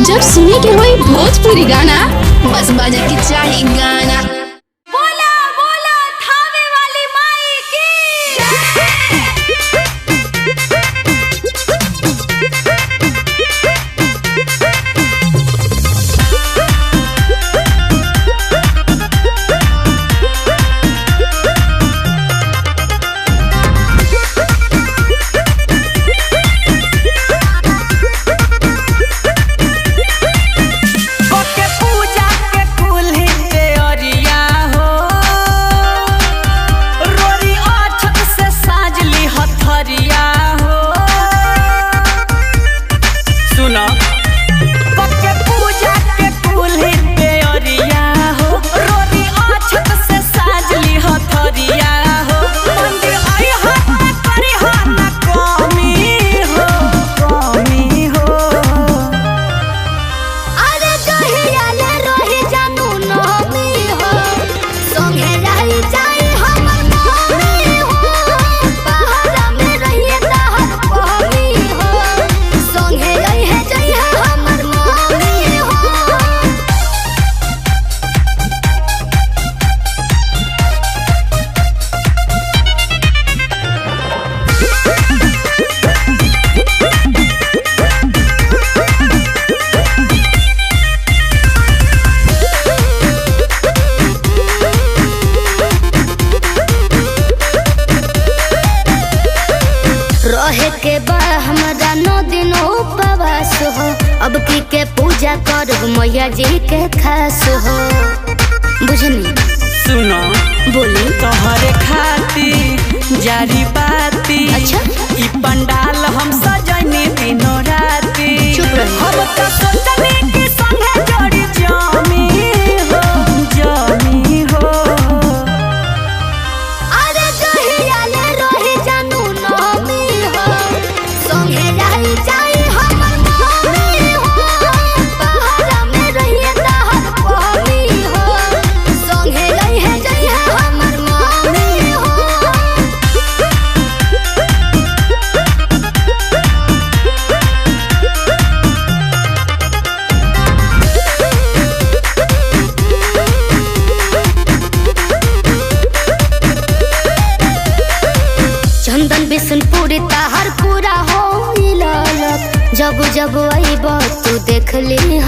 जब सुने के होई भोजपुरी गाना बस बजे के चाही गाना। बोला बोला थावे वाली माई की रहे के बा हमरा 9 दिन उपवास हो। अब की के पूजा करब मैया जी के खास हो। बुझनी सुनो बोली तोहरे खातिर जारी बाती। अच्छा ई पंडाल हम सजनी दिनों राती। चुप रही। हम तो सोचनी कि संगे जोड़ी जामी हो जामी हो। अरे कहिया ले रही जानू नमी हो। संगे रही जाई हमर मम्मी हो। पहाड़ा में रहिए तहर पहमी हो। संगे रही जाई हमर मम्मी हो। चंदन बिशनपुरी तहर पूरा हो ललक। जब जब अइब तू देख ली